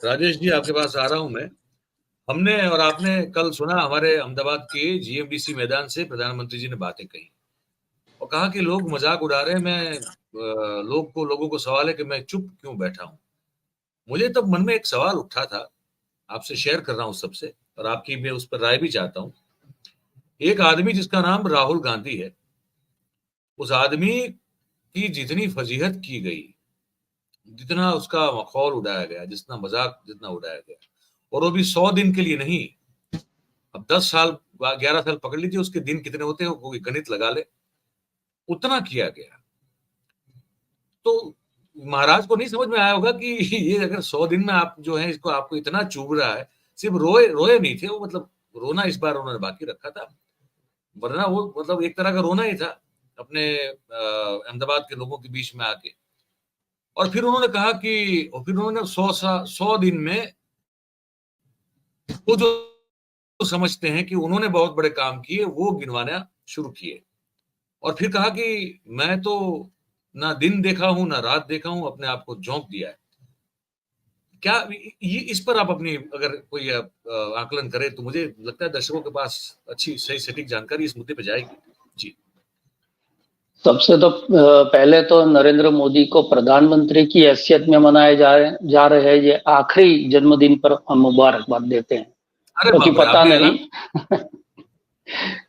राजेश जी, आपके पास आ रहा हूं मैं। हमने और आपने कल सुना, हमारे अहमदाबाद के जीएमडीसी मैदान से प्रधानमंत्री जी ने बातें कही और कहा कि लोग मजाक उड़ा रहे हैं। लोगों को सवाल है कि मैं चुप क्यों बैठा हूं। मुझे तब मन में एक सवाल उठा था, आपसे शेयर कर रहा हूं सबसे, और आपकी मैं उस पर राय भी चाहता हूं। एक आदमी जिसका नाम राहुल गांधी है, उस आदमी की जितनी फजीहत की गई, जितना उसका मखौल उड़ाया गया, जितना मजाक जितना उड़ाया गया, और वो भी 100 दिन के लिए नहीं। अब 10 साल 11 साल पकड़ लीजिए, उसके दिन कितने होते हैं कोई गणित लगा ले, उतना किया गया। तो महाराज को नहीं समझ में आया होगा कि ये अगर 100 दिन में आप जो है इसको आपको इतना चुभ रहा है। सिर्फ रोए रोए नहीं थे वो, मतलब रोना इस बार उन्होंने बाकी रखा था, वरना वो मतलब एक तरह का रोना ही था अपने अहमदाबाद के लोगों के बीच में आके। और फिर उन्होंने कहा कि, और फिर उन्होंने 100 दिन में वो जो समझते हैं कि उन्होंने बहुत बड़े काम किए वो गिनवाना शुरू किए। और फिर कहा कि मैं तो ना दिन देखा हूं ना रात देखा हूं, अपने आप को झोंक दिया है। क्या ये इस पर आप अपनी अगर कोई आकलन करें तो मुझे लगता है दर्शकों के पास अच्छी सही सटीक जानकारी इस मुद्दे पे जाएगी। जी। सबसे तो पहले तो नरेंद्र मोदी को प्रधानमंत्री की हैसियत में मनाए जा रहे हैं ये आखिरी जन्मदिन पर हम मुबारकबाद देते हैं। अरे क्योंकि पता नहीं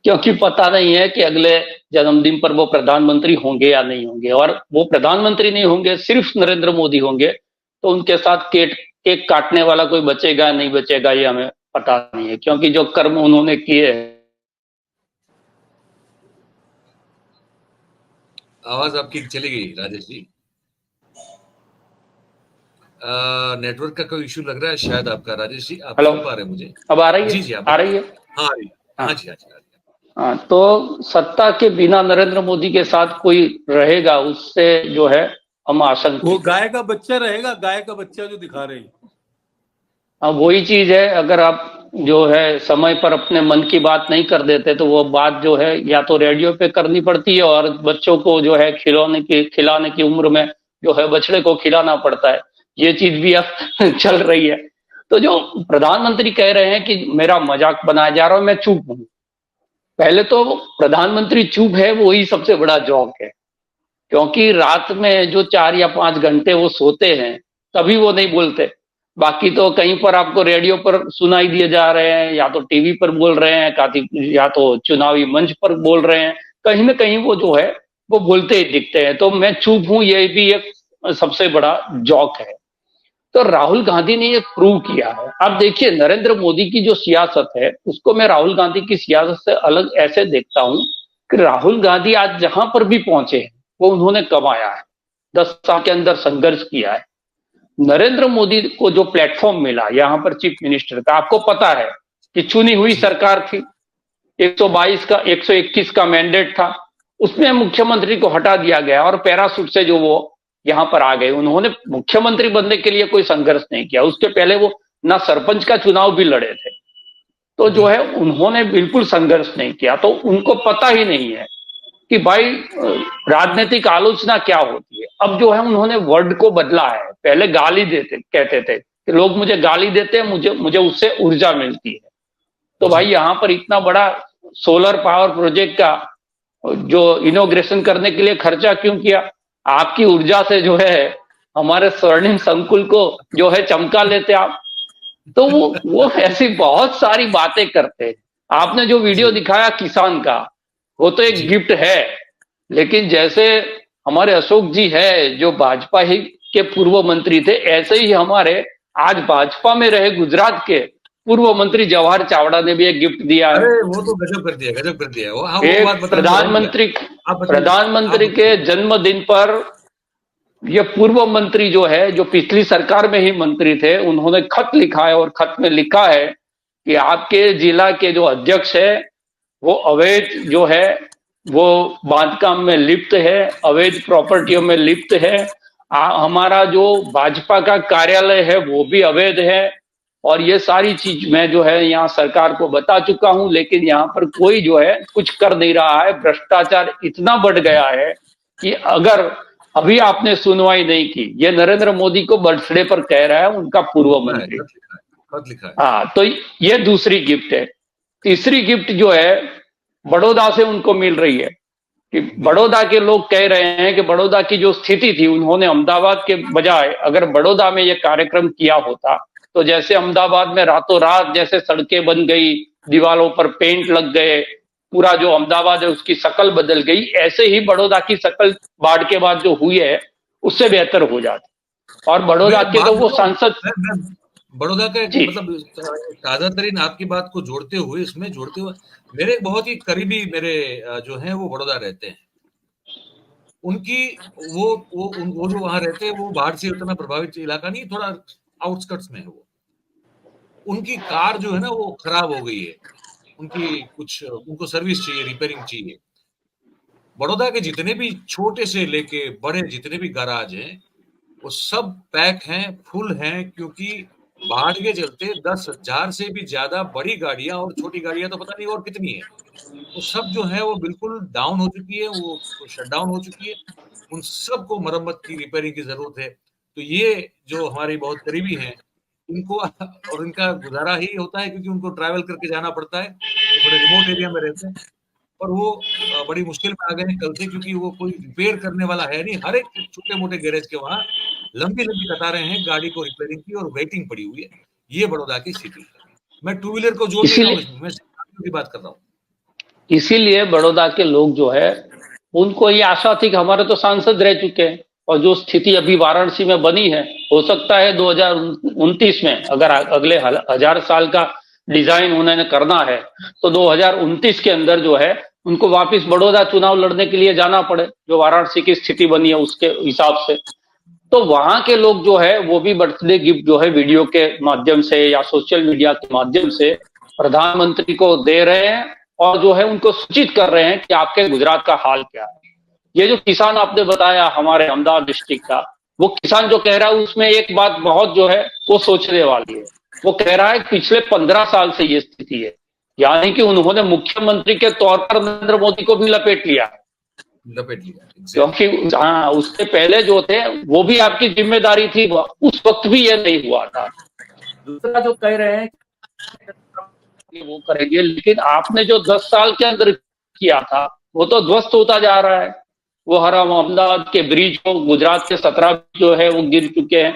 क्योंकि पता नहीं है कि अगले जन्मदिन पर वो प्रधानमंत्री होंगे या नहीं होंगे, और वो प्रधानमंत्री नहीं होंगे, सिर्फ नरेंद्र मोदी होंगे, तो उनके साथ केक काटने वाला कोई बचेगा नहीं बचेगा ये हमें पता नहीं है, क्योंकि जो कर्म उन्होंने किए। आवाज आपकी चली गई राजेश जी। नेटवर्क का कोई इशू लग रहा है शायद आपका, राजेश जी। आप सुन पा रहे हैं मुझे? अब आ रही है? जी जी, आ रही है। हाँ आ रही है। हाँ जी, हाँ जी, हाँ जी। हाँ, तो सत्ता के बिना नरेंद्र मोदी के साथ कोई रहेगा, उससे जो है हम आशंकित। वो गाय का बच्चा रहेगा, गाय का बच्चा जो दिखा रहे हैं। हाँ, वही चीज है। अगर आप जो है समय पर अपने मन की बात नहीं कर देते तो वो बात जो है या तो रेडियो पे करनी पड़ती है, और बच्चों को जो है खिलाने की उम्र में जो है बछड़े को खिलाना पड़ता है। ये चीज भी अब चल रही है। तो जो प्रधानमंत्री कह रहे हैं कि मेरा मजाक बनाया जा रहा है, मैं चुप हूं। पहले तो प्रधानमंत्री चुप है, वो ही सबसे बड़ा जोक है। क्योंकि रात में जो 4 या 5 घंटे वो सोते हैं तभी वो नहीं बोलते। बाकी तो कहीं पर आपको रेडियो पर सुनाई दिए जा रहे हैं, या तो टीवी पर बोल रहे हैं, या तो चुनावी मंच पर बोल रहे हैं, कहीं ना कहीं वो जो है वो बोलते ही दिखते हैं। तो मैं चुप हूं, ये भी एक सबसे बड़ा जोक है। तो राहुल गांधी ने ये प्रूव किया है। अब देखिए, नरेंद्र मोदी की जो सियासत है उसको मैं राहुल गांधी की सियासत से अलग ऐसे देखता हूं कि राहुल गांधी आज जहां पर भी पहुंचे हैं वो उन्होंने कमाया है, 10 साल के अंदर संघर्ष किया है। नरेंद्र मोदी को जो प्लेटफॉर्म मिला यहां पर चीफ मिनिस्टर का, आपको पता है कि चुनी हुई सरकार थी, 122 का 121 का मैंडेट था, उसमें मुख्यमंत्री को हटा दिया गया और पैरासूट से जो वो यहां पर आ गए। उन्होंने मुख्यमंत्री बनने के लिए कोई संघर्ष नहीं किया। उसके पहले वो ना सरपंच का चुनाव भी लड़े थे। तो जो है उन्होंने बिल्कुल संघर्ष नहीं किया। तो उनको पता ही नहीं है कि भाई राजनीतिक आलोचना क्या होती है। अब जो है उन्होंने वर्ड को बदला है। पहले गाली कहते थे कि लोग मुझे गाली देते हैं, मुझे उससे ऊर्जा मिलती है। तो भाई यहां पर इतना बड़ा सोलर पावर प्रोजेक्ट का जो इनॉग्रेशन करने के लिए खर्चा क्यों किया? आपकी ऊर्जा से जो है हमारे स्वर्णिम संकुल को जो है चमका लेते आप। तो वो ऐसी बहुत सारी बातें करते हैं। आपने जो वीडियो दिखाया किसान का, वो तो एक गिफ्ट है, लेकिन जैसे हमारे अशोक जी है जो भाजपा ही के पूर्व मंत्री थे, ऐसे ही हमारे आज भाजपा में रहे गुजरात के पूर्व मंत्री जवाहर चावड़ा ने भी एक गिफ्ट दिया है। अरे वो तो गजब कर दिया, गजब कर दिया। वो हाँ, एक वो बात प्रधानमंत्री के जन्मदिन पर ये पूर्व मंत्री जो है, जो पिछली सरकार में ही मंत्री थे, उन्होंने खत लिखा है और खत में लिखा है कि आपके जिला के जो अध्यक्ष है वो अवैध जो है वो बांधकाम में लिप्त है, अवैध प्रॉपर्टियों में लिप्त है। हमारा जो भाजपा का कार्यालय है वो भी अवैध है। और ये सारी चीज मैं जो है यहाँ सरकार को बता चुका हूं, लेकिन यहाँ पर कोई जो है कुछ कर नहीं रहा है। भ्रष्टाचार इतना बढ़ गया है कि अगर अभी आपने सुनवाई नहीं की। ये नरेंद्र मोदी को बर्थडे पर कह रहा है उनका पूर्व मंत्री। खत लिखा है। हाँ, तो ये दूसरी गिफ्ट है। तीसरी गिफ्ट जो है बड़ौदा से उनको मिल रही है कि बड़ौदा के लोग कह रहे हैं कि बड़ौदा की जो स्थिति थी, उन्होंने अहमदाबाद के बजाय अगर बड़ौदा में ये कार्यक्रम किया होता तो जैसे अहमदाबाद में रातों रात जैसे सड़कें बन गई, दीवारों पर पेंट लग गए, पूरा जो अहमदाबाद है उसकी शक्ल बदल गई, ऐसे ही बड़ौदा की शक्ल बाढ़ के बाद जो हुई है उससे बेहतर हो जाती। और बड़ौदा के तो वो सांसद, बड़ौदा का मतलब ताजा तरीन आपकी बात को जोड़ते हुए मेरे बहुत ही करीबी मेरे जो हैं वो बड़ौदा रहते हैं। उनकी वो जो वहां रहते हैं वो बाढ़ से उतना प्रभावित इलाका नहीं, थोड़ा आउटस्कर्ट्स में है वो। उनकी कार जो है ना वो खराब हो गई है, उनको सर्विस चाहिए, रिपेयरिंग चाहिए। बड़ौदा के जितने भी छोटे से लेके बड़े जितने भी गैराज हैं वो सब पैक हैं, फुल हैं, क्योंकि बाढ़ के चलते 10,000 से भी ज्यादा बड़ी गाड़ियां और छोटी गाड़ियां तो पता नहीं और कितनी है, वो सब जो है वो बिल्कुल डाउन हो चुकी है, वो शट डाउन हो चुकी है। उन सबको मरम्मत की, रिपेयरिंग की जरूरत है। तो ये जो हमारे बहुत करीबी हैं इनको और इनका गुजारा ही होता है क्योंकि उनको ट्रैवल करके जाना पड़ता है, तो थोड़े रिमोट एरिया में रहते हैं। और वो बड़ी मुश्किल में आ गए हैं कल से, क्योंकि वो कोई रिपेयर करने वाला है नहीं। हर एक छोटे मोटे गैरेज के वहां लंबी लंबी कतारें हैं गाड़ी को रिपेयरिंग की और वेटिंग पड़ी हुई है। ये बड़ौदा की स्थिति है। मैं टू व्हीलर को जोड़ नहीं रहा हूँ इसमें, मैं सिर्फ की बात कर रहा हूँ। इसीलिए बड़ौदा के लोग जो है उनको ये आशा थी कि हमारे तो सांसद रह चुके हैं, और जो स्थिति अभी वाराणसी में बनी है, हो सकता है 2029 में अगर अगले 1000 साल का डिजाइन उन्होंने करना है तो 2029 के अंदर जो है उनको वापस बड़ौदा चुनाव लड़ने के लिए जाना पड़े, जो वाराणसी की स्थिति बनी है उसके हिसाब से। तो वहां के लोग जो है वो भी बर्थडे गिफ्ट जो है वीडियो के माध्यम से या सोशल मीडिया के माध्यम से प्रधानमंत्री को दे रहे हैं, और जो है उनको सूचित कर रहे हैं कि आपके गुजरात का हाल क्या है। ये जो किसान आपने बताया हमारे अहमदाबाद डिस्ट्रिक्ट का, वो किसान जो कह रहा है उसमें एक बात बहुत जो है वो सोचने वाली है। वो कह रहा है पिछले 15 साल से ये स्थिति है, यानी कि उन्होंने मुख्यमंत्री के तौर पर नरेंद्र मोदी को भी लपेट लिया, क्योंकि हाँ उससे पहले जो थे वो भी आपकी जिम्मेदारी थी, उस वक्त भी ये नहीं हुआ था। दूसरा जो कह रहे हैं वो करेंगे, लेकिन आपने जो 10 साल के अंदर किया था वो तो ध्वस्त होता जा रहा है। वो हराम अहमदाबाद के ब्रिज को, गुजरात के 17 जो है वो गिर चुके हैं।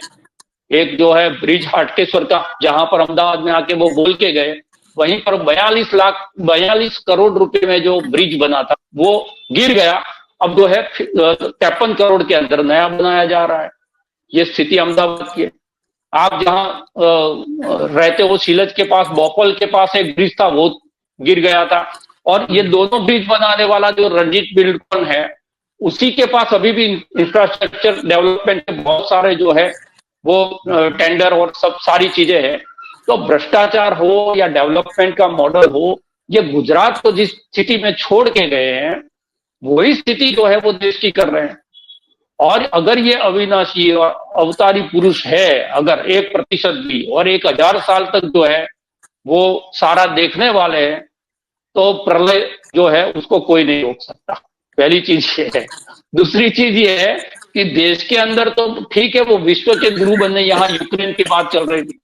एक जो है ब्रिज हाटकेश्वर का, जहां पर अहमदाबाद में आके वो बोल के गए, वहीं पर 42 करोड़ रुपए में जो ब्रिज बना था वो गिर गया। अब जो है 53 करोड़ के अंदर नया बनाया जा रहा है। ये स्थिति अहमदाबाद की है। आप जहां रहते हो सीलज के पास, बोपल के पास एक ब्रिज था वो गिर गया था। और ये दोनों ब्रिज बनाने वाला जो रंजीत बिल्डकॉन है उसी के पास अभी भी इंफ्रास्ट्रक्चर डेवलपमेंट के बहुत सारे जो है वो टेंडर और सब सारी चीजें हैं। तो भ्रष्टाचार हो या डेवलपमेंट का मॉडल हो, ये गुजरात को जिस स्थिति में छोड़ के गए हैं वही स्थिति जो है वो देश की कर रहे हैं। और अगर ये अविनाशी और अवतारी पुरुष है, अगर 1% भी और 1000 साल तक जो है वो सारा देखने वाले हैं, तो प्रलय जो है उसको कोई नहीं रोक सकता। पहली चीज ये है। दूसरी चीज ये है कि देश के अंदर तो ठीक है वो विश्व के गुरु बनने, यहाँ यूक्रेन की बात चल रही थी।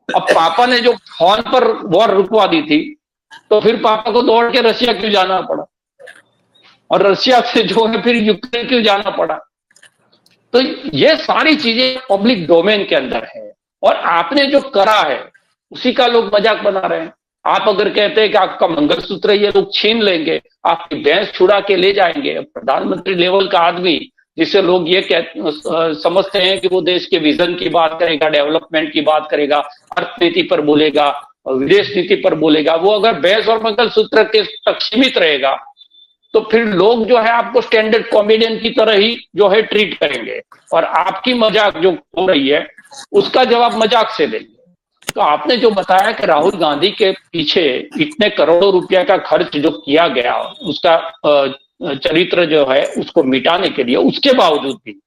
अब पापा ने जो फोन पर वॉर रुकवा दी थी, तो फिर पापा को दौड़ के रशिया क्यों जाना पड़ा, और रशिया से जो है फिर यूक्रेन क्यों जाना पड़ा। तो ये सारी चीजें पब्लिक डोमेन के अंदर है, और आपने जो करा है उसी का लोग मजाक बना रहे हैं। आप अगर कहते हैं कि आपका मंगलसूत्र ये लोग छीन लेंगे, आपकी भैंस छुड़ा के ले जाएंगे, प्रधानमंत्री लेवल का आदमी जिसे लोग ये समझते हैं कि वो देश के विजन की बात करेगा, डेवलपमेंट की बात करेगा, अर्थनीति पर बोलेगा, विदेश नीति पर बोलेगा, वो अगर भैंस और मंगलसूत्र के तक सीमित रहेगा तो फिर लोग जो है आपको स्टैंडर्ड कॉमेडियन की तरह ही जो है ट्रीट करेंगे, और आपकी मजाक जो हो रही है उसका जवाब मजाक से देंगे। तो आपने जो बताया कि राहुल गांधी के पीछे इतने करोड़ों रुपया का खर्च जो किया गया, उसका चरित्र जो है उसको मिटाने के लिए, उसके बावजूद भी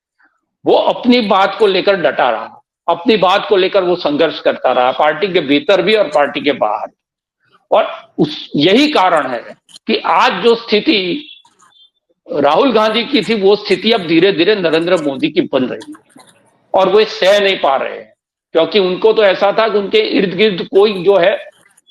वो अपनी बात को लेकर डटा रहा, अपनी बात को लेकर वो संघर्ष करता रहा, पार्टी के भीतर भी और पार्टी के बाहर। और यही कारण है कि आज जो स्थिति राहुल गांधी की थी वो स्थिति अब धीरे धीरे नरेंद्र मोदी की बन रही है, और वो सह नहीं पा रहे हैं, क्योंकि उनको तो ऐसा था कि उनके इर्द गिर्द कोई जो है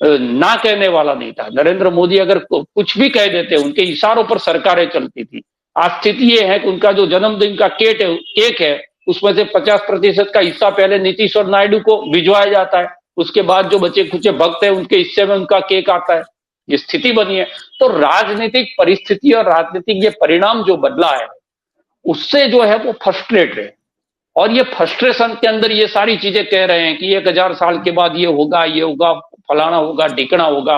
ना कहने वाला नहीं था। नरेंद्र मोदी अगर कुछ भी कह देते, उनके इशारों पर सरकारें चलती थी। आज स्थिति ये है कि उनका जो जन्मदिन का केक है उसमें से 50% का हिस्सा पहले नीतीश और नायडू को भिजवाया जाता है, उसके बाद जो बचे खुचे भक्त है उनके हिस्से में उनका केक आता है। ये स्थिति बनी है। तो राजनीतिक परिस्थिति और राजनीतिक ये परिणाम जो बदला है उससे जो है वो फ्रस्ट्रेट है, और ये फ्रस्ट्रेशन के अंदर ये सारी चीजें कह रहे हैं कि 1000 साल के बाद ये होगा, फलाना होगा, ढिकना होगा।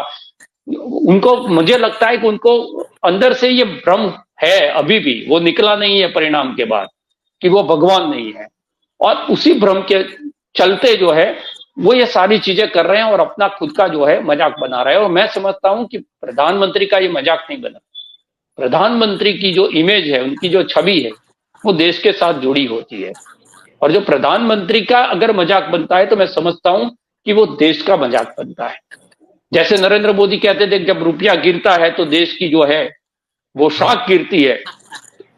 उनको, मुझे लगता है कि उनको अंदर से ये भ्रम है अभी भी, वो निकला नहीं है परिणाम के बाद कि वो भगवान नहीं है, और उसी भ्रम के चलते जो है वो ये सारी चीजें कर रहे हैं और अपना खुद का जो है मजाक बना रहे हैं। और मैं समझता हूं कि प्रधानमंत्री का ये मजाक नहीं बना। प्रधानमंत्री की जो इमेज है, उनकी जो छवि है, वो देश के साथ जुड़ी होती है, और जो प्रधानमंत्री का अगर मजाक बनता है तो मैं समझता हूं कि वो देश का मजाक बनता है। जैसे नरेंद्र मोदी कहते थे जब रुपया गिरता है तो देश की जो है वो शाख गिरती है,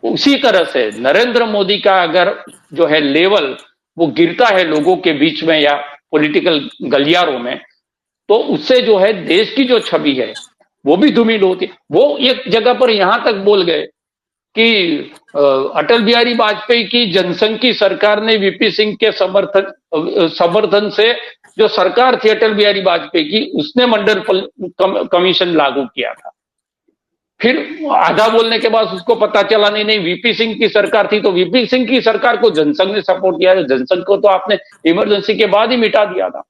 उसी तरह से नरेंद्र मोदी का अगर जो है लेवल वो गिरता है लोगों के बीच में या पॉलिटिकल गलियारों में, तो उससे जो है देश की जो छवि है वो भी धूमिल होती है। वो एक जगह पर यहां तक बोल गए कि अटल बिहारी वाजपेयी की जनसंघ की सरकार ने वीपी सिंह के समर्थन से जो सरकार थी अटल बिहारी वाजपेयी की, उसने मंडल कमीशन लागू किया था। फिर आधा बोलने के बाद उसको पता चला नहीं वीपी सिंह की सरकार थी, तो वीपी सिंह की सरकार को जनसंघ ने सपोर्ट किया। जनसंघ को तो आपने इमरजेंसी के बाद ही मिटा दिया था।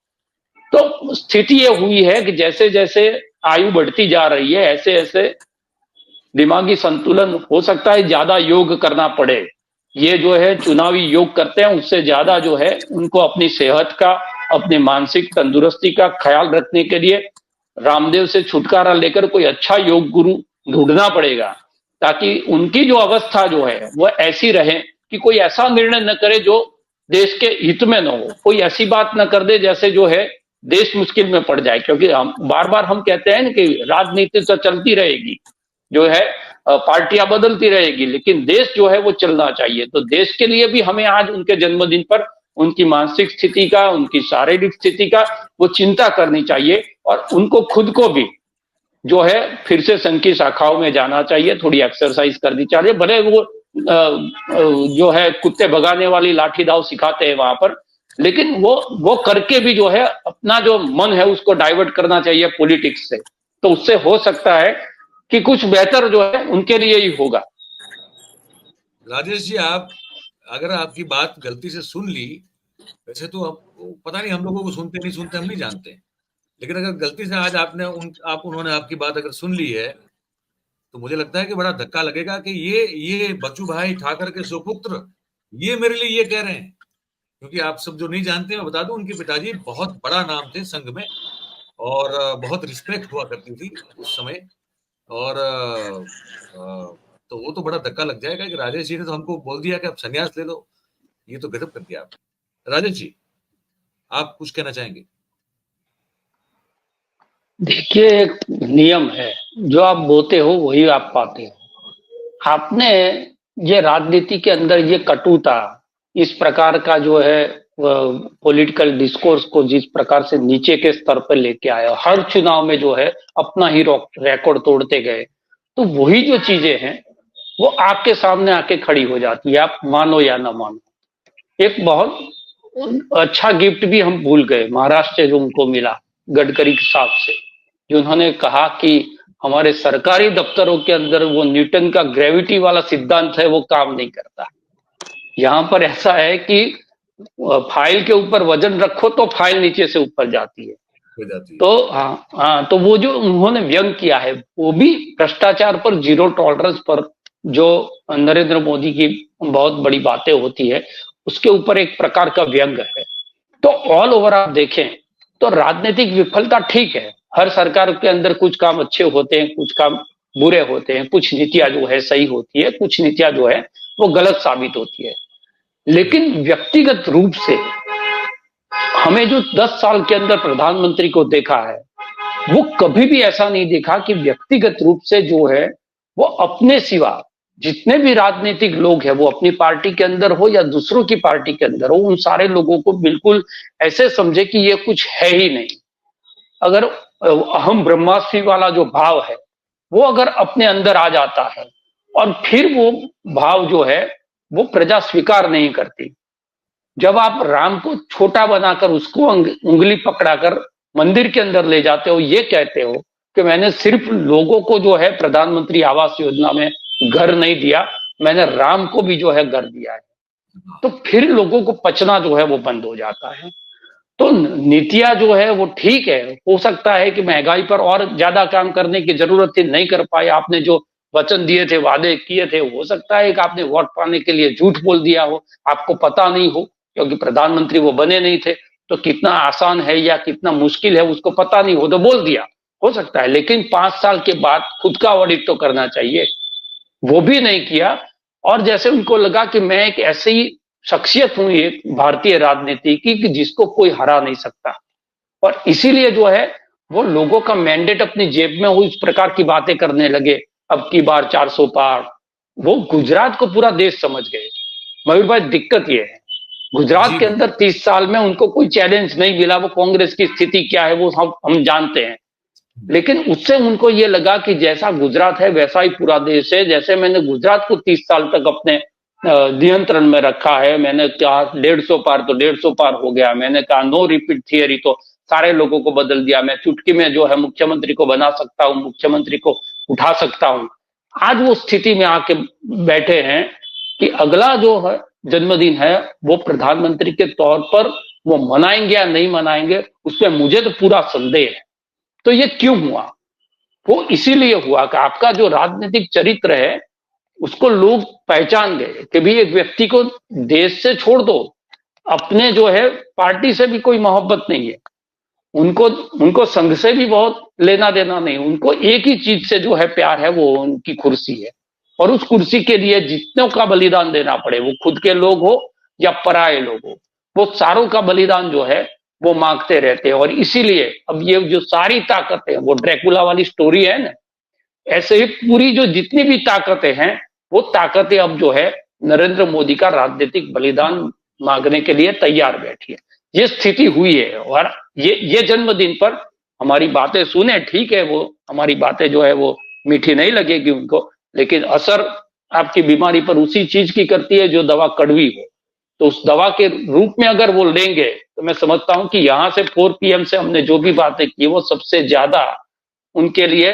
तो स्थिति ये हुई है कि जैसे जैसे आयु बढ़ती जा रही है ऐसे ऐसे दिमागी संतुलन, हो सकता है ज्यादा योग करना पड़े। ये जो है चुनावी योग करते हैं, उससे ज्यादा जो है उनको अपनी सेहत का, अपनी मानसिक तंदुरुस्ती का ख्याल रखने के लिए रामदेव से छुटकारा लेकर कोई अच्छा योग गुरु ढूंढना पड़ेगा, ताकि उनकी जो अवस्था जो है वो ऐसी रहे कि कोई ऐसा निर्णय न करे जो देश के हित में न हो, कोई ऐसी बात न कर दे जैसे जो है देश मुश्किल में पड़ जाए। क्योंकि हम बार बार हम कहते हैं ना कि राजनीति तो चलती रहेगी, जो है पार्टियां बदलती रहेगी, लेकिन देश जो है वो चलना चाहिए। तो देश के लिए भी हमें आज उनके जन्मदिन पर उनकी मानसिक स्थिति का, उनकी शारीरिक स्थिति का वो चिंता करनी चाहिए, और उनको खुद को भी जो है फिर से संघ की शाखाओं में जाना चाहिए, थोड़ी एक्सरसाइज करनी चाहिए। भले वो जो है कुत्ते भगाने वाली लाठी दाव सिखाते हैं वहां पर, लेकिन वो करके भी जो है अपना जो मन है उसको डाइवर्ट करना चाहिए पॉलिटिक्स से। तो उससे हो सकता है कि कुछ बेहतर जो है उनके लिए ही होगा। राजेश जी, आप अगर आपकी बात गलती से सुन ली, वैसे तो पता नहीं हम लोगों को सुनते नहीं सुनते हम नहीं जानते, लेकिन अगर गलती से आज उन्होंने आपकी बात अगर सुन ली है तो मुझे लगता है कि बड़ा धक्का लगेगा कि ये बच्चू भाई ठाकर के सुपुत्र ये मेरे लिए ये कह रहे हैं। क्योंकि आप सब जो नहीं जानते मैं बता दूं, उनके पिताजी बहुत बड़ा नाम थे संघ में, और बहुत रिस्पेक्ट हुआ करती थी उस समय, और तो वो तो बड़ा धक्का लग जाएगा कि राजेश जी ने तो हमको बोल दिया कि आप संन्यास ले लो। ये तो गजब कर दिया आप। राजेश जी, आप कुछ कहना चाहेंगे? देखिए, एक नियम है, जो आप बोते हो वही आप पाते हो। आपने ये राजनीति के अंदर ये कटुता, इस प्रकार का जो है पॉलिटिकल डिस्कोर्स को जिस प्रकार से नीचे के स्तर पर लेके आया, हर चुनाव में जो है अपना ही रिकॉर्ड तोड़ते गए, तो वही जो चीजें हैं वो आपके सामने आके खड़ी हो जाती है, आप मानो या ना मानो। एक बहुत अच्छा गिफ्ट भी हम भूल गए, महाराष्ट्र से जो उनको मिला गडकरी साहब से, जो उन्होंने कहा कि हमारे सरकारी दफ्तरों के अंदर वो न्यूटन का ग्रेविटी वाला सिद्धांत है वो काम नहीं करता। यहाँ पर ऐसा है कि फाइल के ऊपर वजन रखो तो फाइल नीचे से ऊपर जाती है। तो हाँ, तो वो जो उन्होंने व्यंग किया है वो भी भ्रष्टाचार पर, जीरो टॉलरेंस पर जो नरेंद्र मोदी की बहुत बड़ी बातें होती है, उसके ऊपर एक प्रकार का व्यंग है। तो ऑल ओवर आप देखें तो राजनीतिक विफलता ठीक है, हर सरकार के अंदर कुछ काम अच्छे होते हैं, कुछ काम बुरे होते हैं, कुछ नीतियां जो है सही होती है, कुछ नीतियां जो है वो गलत साबित होती है। लेकिन व्यक्तिगत रूप से हमें जो 10 साल के अंदर प्रधानमंत्री को देखा है, वो कभी भी ऐसा नहीं देखा कि व्यक्तिगत रूप से जो है वो अपने सिवा जितने भी राजनीतिक लोग हैं, वो अपनी पार्टी के अंदर हो या दूसरों की पार्टी के अंदर हो, उन सारे लोगों को बिल्कुल ऐसे समझे कि ये कुछ है ही नहीं। अगर अहम ब्रह्मास्मि वाला जो भाव है वो अगर अपने अंदर आ जाता है और फिर वो भाव जो है वो प्रजा स्वीकार नहीं करती। जब आप राम को छोटा बनाकर उसको उंगली पकड़ाकर मंदिर के अंदर ले जाते हो, ये कहते हो कि मैंने सिर्फ लोगों को जो है प्रधानमंत्री आवास योजना में घर नहीं दिया, मैंने राम को भी जो है घर दिया है, तो फिर लोगों को पचना जो है वो बंद हो जाता है। तो नीतियां जो है वो ठीक है, हो सकता है कि महंगाई पर और ज्यादा काम करने की जरूरत थी, नहीं कर पाए। आपने जो वचन दिए थे, वादे किए थे, हो सकता है कि आपने वोट पाने के लिए झूठ बोल दिया हो, आपको पता नहीं हो, क्योंकि प्रधानमंत्री वो बने नहीं थे। तो कितना आसान है या कितना मुश्किल है उसको पता नहीं हो तो बोल दिया, हो सकता है। लेकिन 5 साल के बाद खुद का ऑडिट तो करना चाहिए, वो भी नहीं किया। और जैसे उनको लगा कि मैं एक ऐसी शख्सियत हूं एक भारतीय राजनीति की कि जिसको कोई हरा नहीं सकता, और इसीलिए जो है वो लोगों का मैंडेट अपनी जेब में हो इस प्रकार की बातें करने लगे। अब की बार 400 पार, वो गुजरात को पूरा देश समझ गए। मयूर भाई, दिक्कत ये है, गुजरात के अंदर 30 साल में उनको कोई चैलेंज नहीं मिला। वो कांग्रेस की स्थिति क्या है वो हम जानते हैं, लेकिन उससे उनको ये लगा कि जैसा गुजरात है वैसा ही पूरा देश है। जैसे मैंने गुजरात को 30 साल तक अपने नियंत्रण में रखा है, मैंने कहा 150 पार तो 150 पार हो गया, मैंने कहा नो रिपीट थियरी तो सारे लोगों को बदल दिया, मैं चुटकी में जो है मुख्यमंत्री को बना सकता हूं, मुख्यमंत्री को उठा सकता हूं। आज वो स्थिति में आके बैठे हैं कि अगला जो है जन्मदिन है वो प्रधानमंत्री के तौर पर वो मनाएंगे या नहीं मनाएंगे, उसमें मुझे तो पूरा संदेह है। तो ये क्यों हुआ? वो इसीलिए हुआ कि आपका जो राजनीतिक चरित्र है उसको लोग पहचान गए कि भी एक व्यक्ति को देश से छोड़ दो, अपने जो है पार्टी से भी कोई मोहब्बत नहीं है, उनको उनको संघ से भी बहुत लेना देना नहीं, उनको एक ही चीज से जो है प्यार है, वो उनकी कुर्सी है। और उस कुर्सी के लिए जितनों का बलिदान देना पड़े, वो खुद के लोग हो या पराये लोग हो, वो सारों का बलिदान जो है वो मांगते रहते हैं। और इसीलिए अब ये जो सारी ताकतें, वो ड्रैकुला वाली स्टोरी है ना, ऐसे ही पूरी जो जितनी भी ताकतें हैं वो ताकतें अब जो है नरेंद्र मोदी का राजनीतिक बलिदान मांगने के लिए तैयार बैठी है। ये स्थिति हुई है। और ये जन्मदिन पर हमारी बातें सुने, ठीक है, वो हमारी बातें जो है वो मीठी नहीं लगेगी उनको, लेकिन असर आपकी बीमारी पर उसी चीज की करती है जो दवा कड़वी हो। तो उस दवा के रूप में अगर वो लेंगे तो मैं समझता हूं कि यहां से 4 PM से हमने जो भी बातें की वो सबसे ज्यादा उनके लिए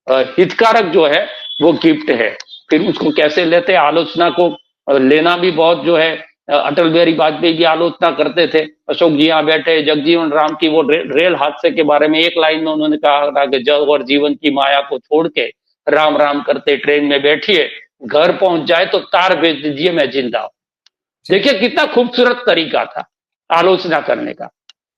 हितकारक जो है वो गिफ्ट है। फिर उसको कैसे लेते, आलोचना को लेना भी बहुत जो है, अटल बिहारी वाजपेयी की आलोचना करते थे, अशोक जी यहाँ बैठे, जगजीवन राम की वो रेल हादसे के बारे में एक लाइन में उन्होंने कहा था कि जग और जीवन की माया को छोड़ के राम राम करते ट्रेन में बैठिए, घर पहुंच जाए तो तार भेज दीजिए, मैं जिंदा हूं। देखिए कितना खूबसूरत तरीका था आलोचना करने का,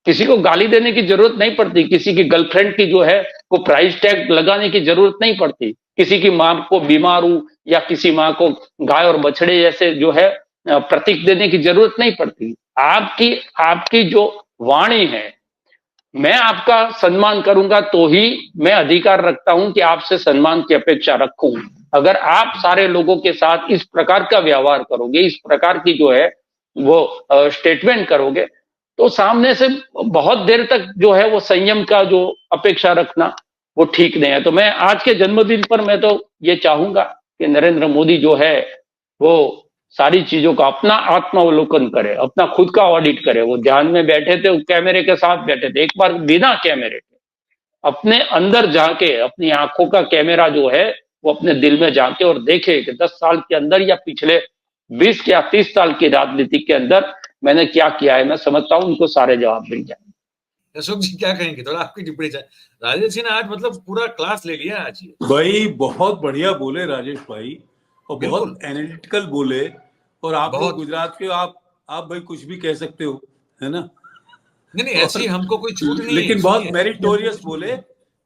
किसी को गाली देने की जरूरत नहीं पड़ती, किसी की गर्लफ्रेंड की जो है वो प्राइस टैग लगाने की जरूरत नहीं पड़ती, किसी की मां को बीमार हूं या किसी मां को गाय और बछड़े जैसे जो है प्रतीक देने की जरूरत नहीं पड़ती। आपकी जो वाणी है, मैं आपका सम्मान करूंगा तो ही मैं अधिकार रखता हूं कि आपसे सम्मान की अपेक्षा रखूं। अगर आप सारे लोगों के साथ इस प्रकार का व्यवहार करोगे, इस प्रकार की जो है वो स्टेटमेंट करोगे, तो सामने से बहुत देर तक जो है वो संयम का जो अपेक्षा रखना वो ठीक नहीं है। तो मैं आज के जन्मदिन पर मैं तो ये चाहूंगा कि नरेंद्र मोदी जो है वो सारी चीजों का अपना आत्मावलोकन करे, अपना खुद का ऑडिट करे। वो ध्यान में बैठे थे, कैमरे के साथ बैठे थे, एक बार बिना कैमरे के अपने अंदर जाके, अपनी आंखों का कैमरा जो है वो अपने दिल में जाके और देखे कि 10 साल के अंदर या पिछले 20 या 30 साल की राजनीति के अंदर मैंने क्या किया है। मैं समझता हूं उनको सारे जवाब मिल जाए। अशोक जी क्या कहेंगे, थोड़ा आपकी टिप्पणी चाहिए। राजेश जी ने आज मतलब पूरा क्लास ले लिया आज ये। भाई बहुत बढ़िया बोले राजेश भाई, और बहुत एनालिटिकल बोले। और आप लोग गुजरात के, आप भाई कुछ भी कह सकते हो, है ना? नहीं ऐसी हमको कोई छूट नहीं, लेकिन बहुत मेरिटोरियस बोले,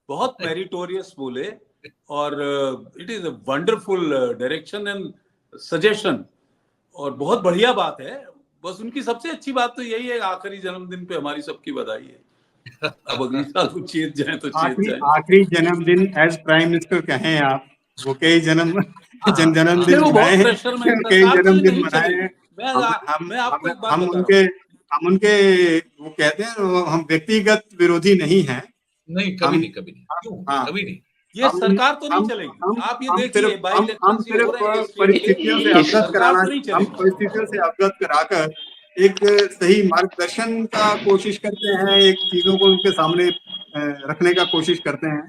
बहुत मेरिटोरियस बोले। और it is a wonderful direction and suggestion, और बहुत बढ़िया बात है। बस उनकी सबसे अच्छी बात तो यही है, आखिरी जन्मदिन पे हमारी सबकी बधाई है। अब अगली साल को चेत जाए तो चेत जाए। आखिरी जन्मदिन एज प्राइम मिनिस्टर कहें आप, वो कई जन्म जन्मदिन वो मनाए बहुत हैं, प्रेशर में कई सरकार तो जन्मदिन नहीं मनाए चलेगी। हैं। मैं आपको एक बात हम बता रहा उनके हूँ। वो कहते हैं हम व्यक्तिगत विरोधी नहीं हैं। नहीं, कभी हम नहीं, कभी नहीं। क्यों? हाँ कभी नहीं। ये हम सरकार तो नहीं हम चलेगी। आप ये हम देखिए सिर्फ बाई इलेक्शन ये हो सिर्फ रहे हैं स्टेट परिस्थितियों से के, इस अवगत सरकार कराना, तो नहीं हम चलेगी। परिस्थितियों से अवगत कराकर एक सही मार्गदर्शन का कोशिश करते हैं, एक चीजों को उनके सामने रखने का कोशिश करते हैं।